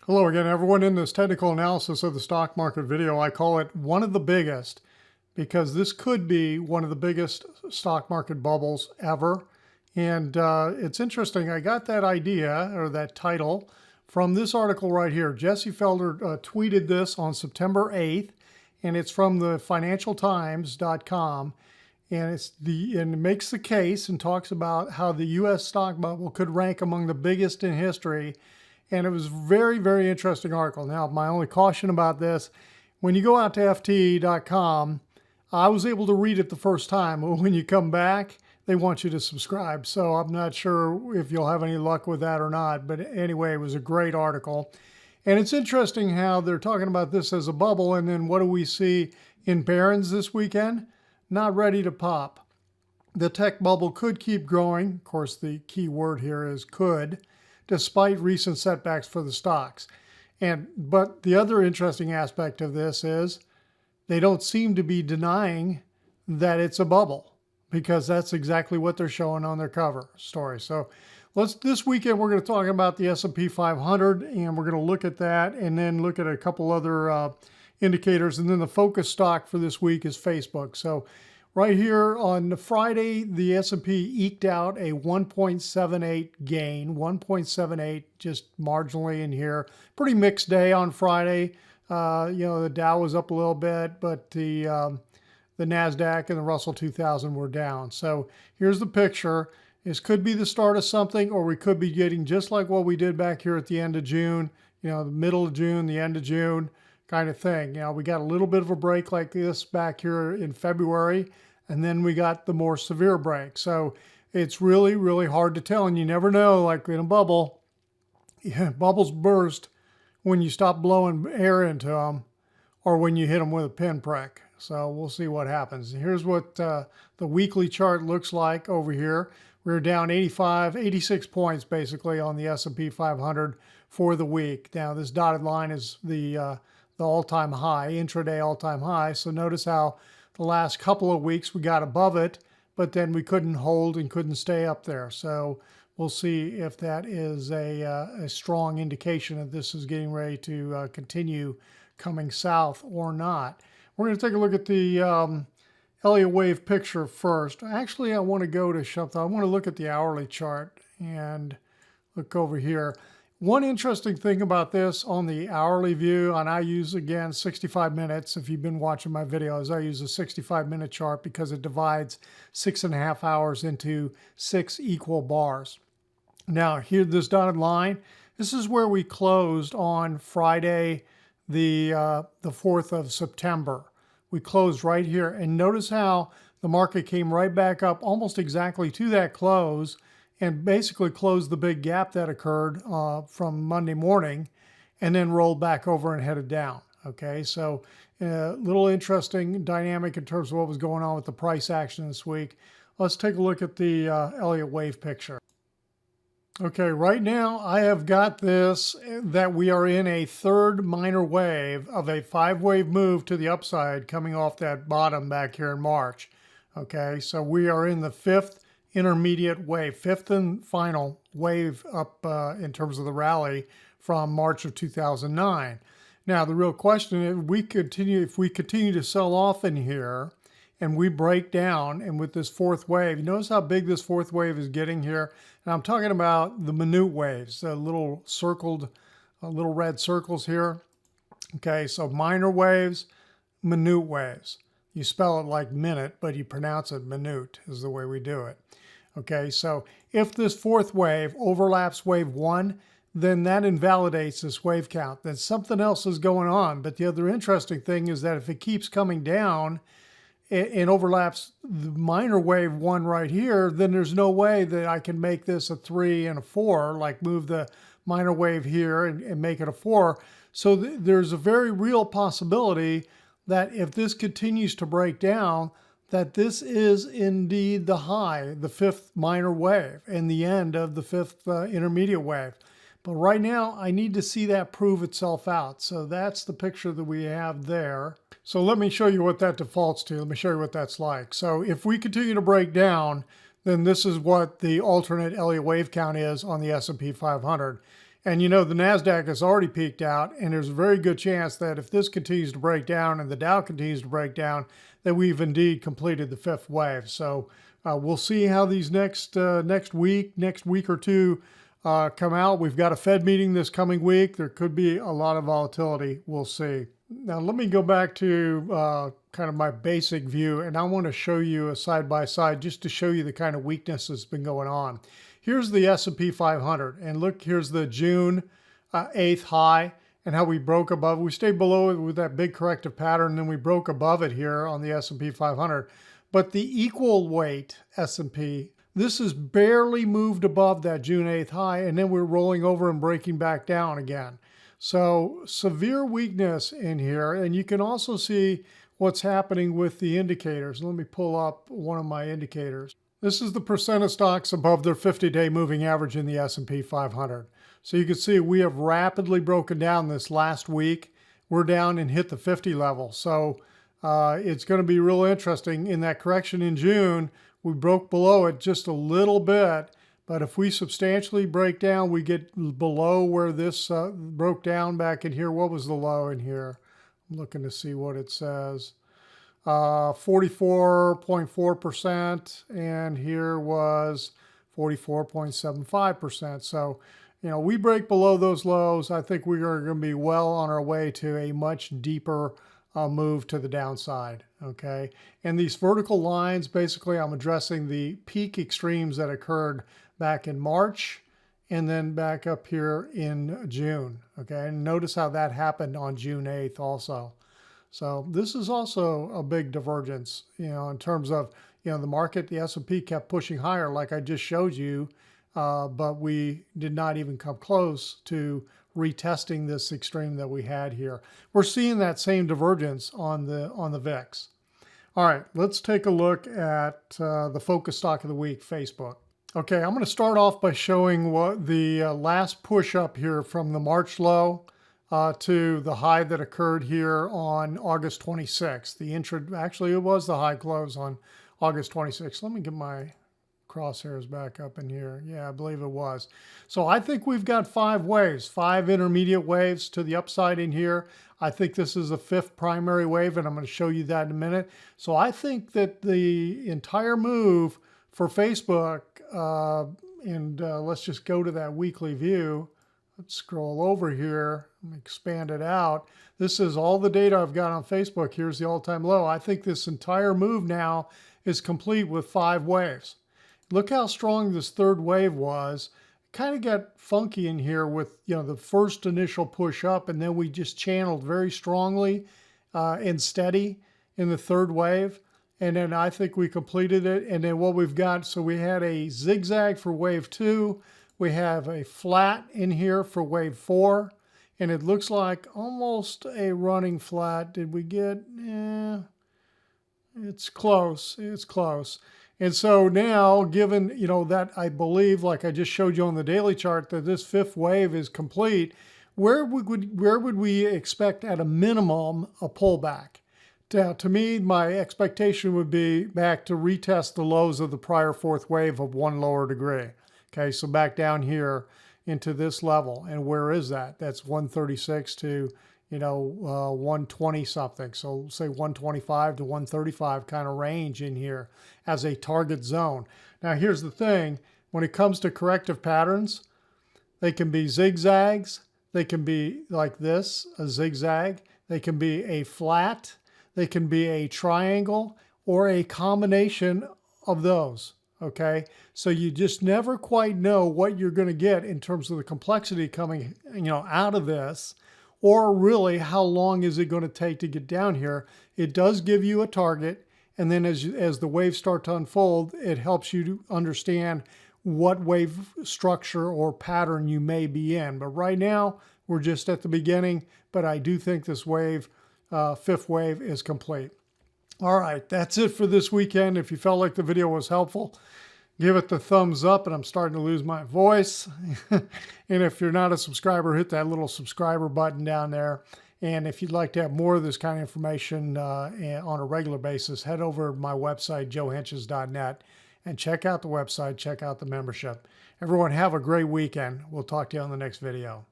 Hello again, everyone. In this technical analysis of the stock market video, I call it one of the biggest because this could be one of the biggest stock market bubbles ever. And it's interesting. I got that idea or that title from this article right here. Jesse Felder tweeted this on September 8th, and it's from the financialtimes.com. And it makes the case and talks about how the U.S. stock bubble could rank among the biggest in history. And it was a very, very interesting article. Now, my only caution about this, when you go out to FT.com, I was able to read it the first time. But when you come back, they want you to subscribe. So I'm not sure if you'll have any luck with that or not. But anyway, it was a great article. And it's interesting how they're talking about this as a bubble. And then what do we see in Barron's this weekend? Not ready to pop. The tech bubble could keep growing. Of course, the key word here is could, despite recent setbacks for the stocks. But the other interesting aspect of this is they don't seem to be denying that it's a bubble, because that's exactly what they're showing on their cover story. So this weekend we're going to talk about the S&P 500, and we're going to look at that and then look at a couple other indicators. And then the focus stock for this week is Facebook. So right here on Friday, the S&P eked out a 1.78 gain, 1.78, just marginally in here. Pretty mixed day on Friday. The Dow was up a little bit, but the NASDAQ and the Russell 2000 were down. So here's the picture. This could be the start of something, or we could be getting just like what we did back here at the end of June, the middle of June, the end of June kind of thing. We got a little bit of a break like this back here in February, and then we got the more severe break. So it's really, really hard to tell. And you never know, like in a bubble, bubbles burst when you stop blowing air into them or when you hit them with a pinprick. So we'll see what happens. Here's what the weekly chart looks like over here. We're down 86 points basically on the S&P 500 for the week. Now this dotted line is the all-time high, intraday all-time high. So notice how the last couple of weeks we got above it, but then we couldn't hold and couldn't stay up there. So we'll see if that is a strong indication that this is getting ready to continue coming south or not. We're going to take a look at the Elliott wave picture first. Actually, I want to go to something. I want to look at the hourly chart and look over here. One interesting thing about this on the hourly view, and I use, again, 65 minutes. If you've been watching my videos, I use a 65-minute chart because it divides 6.5 hours into 6 equal bars. Now, here, this dotted line, this is where we closed on Friday, the 4th of September. We closed right here, and notice how the market came right back up almost exactly to that close, and basically closed the big gap that occurred from Monday morning, and then rolled back over and headed down. Okay, so a little interesting dynamic in terms of what was going on with the price action this week. Let's take a look at the Elliott wave picture. Okay, right now I have got this that we are in a third minor wave of a 5-wave move to the upside coming off that bottom back here in March. Okay, so we are in the 5th intermediate wave, 5th and final wave up in terms of the rally from March of 2009. Now the real question is, if we continue to sell off in here and we break down, and with this 4th wave, you notice how big this 4th wave is getting here? And I'm talking about the minute waves, the little circled, little red circles here. Okay, so minor waves, minute waves. You spell it like minute, but you pronounce it minute is the way we do it. Okay, so if this 4th wave overlaps wave 1, then that invalidates this wave count. Then something else is going on. But the other interesting thing is that if it keeps coming down and overlaps the minor wave 1 right here, then there's no way that I can make this a 3 and a 4, like move the minor wave here and make it a 4. So there's a very real possibility that if this continues to break down, that this is indeed the high, the 5th minor wave, and the end of the 5th intermediate wave. But right now, I need to see that prove itself out. So that's the picture that we have there. So let me show you what that defaults to. Let me show you what that's like. So if we continue to break down, then this is what the alternate Elliott wave count is on the S&P 500. And you know, the NASDAQ has already peaked out, and there's a very good chance that if this continues to break down and the Dow continues to break down, that we've indeed completed the fifth wave. So we'll see how these next week or two come out. We've got a Fed meeting this coming week. There could be a lot of volatility. We'll see. Now let me go back to kind of my basic view, and I want to show you a side-by-side just to show you the kind of weakness that's been going on. Here's the S&P 500, and look, here's the June 8th high and how we broke above. We stayed below it with that big corrective pattern, and then we broke above it here on the S&P 500. But the equal weight S&P, this is barely moved above that June 8th high, and then we're rolling over and breaking back down again. So severe weakness in here, and you can also see what's happening with the indicators. Let me pull up one of my indicators. This is the percent of stocks above their 50-day moving average in the S&P 500. So you can see we have rapidly broken down this last week. We're down and hit the 50 level. So it's going to be real interesting. In that correction in June, we broke below it just a little bit. But if we substantially break down, we get below where this broke down back in here. What was the low in here? I'm looking to see what it says. 44.4%, and here was 44.75%. So, you know, we break below those lows. I think we are going to be well on our way to a much deeper move to the downside, okay? And these vertical lines, basically I'm addressing the peak extremes that occurred back in March and then back up here in June, okay? And notice how that happened on June 8th also. So this is also a big divergence, you know, in terms of, you know, the market, the S&P kept pushing higher like I just showed you, but we did not even come close to retesting this extreme that we had here. We're seeing that same divergence on the VIX. All right, let's take a look at the focus stock of the week, Facebook. Okay, I'm going to start off by showing what the last push up here from the March low to the high that occurred here on August 26th. Actually, it was the high close on August 26th. Let me get my crosshairs back up in here. Yeah, I believe it was. So I think we've got 5 waves, 5 intermediate waves to the upside in here. I think this is a 5th primary wave, and I'm going to show you that in a minute. So I think that the entire move for Facebook, let's just go to that weekly view. Let's scroll over here and expand it out. This is all the data I've got on Facebook. Here's the all-time low. I think this entire move now is complete with 5 waves. Look how strong this 3rd wave was. Kind of got funky in here with, you know, the first initial push up, and then we just channeled very strongly and steady in the 3rd wave. And then I think we completed it. And then what we've got, so we had a zigzag for wave 2. We have a flat in here for wave 4, and it looks like almost a running flat. Did we get, it's close, it's close. And so now, given, you know, that I believe, like I just showed you on the daily chart, that this 5th wave is complete, where would we expect at a minimum a pullback? To me, my expectation would be back to retest the lows of the prior 4th wave of 1 lower degree. Okay, so back down here into this level. And where is that? That's 136 to, you know, 120 something. So say 125 to 135 kind of range in here as a target zone. Now here's the thing. When it comes to corrective patterns, they can be zigzags. They can be like this, a zigzag. They can be a flat. They can be a triangle or a combination of those. Okay, so you just never quite know what you're going to get in terms of the complexity coming, you know, out of this, or really how long is it going to take to get down here. It does give you a target, and then as the waves start to unfold, it helps you to understand what wave structure or pattern you may be in. But right now, we're just at the beginning, but I do think this wave, 5th wave, is complete. All right, that's it for this weekend. If you felt like the video was helpful, give it the thumbs up, and I'm starting to lose my voice. And if you're not a subscriber, hit that little subscriber button down there. And if you'd like to have more of this kind of information on a regular basis, head over to my website, joehenches.net, and check out the website, check out the membership. Everyone have a great weekend. We'll talk to you on the next video.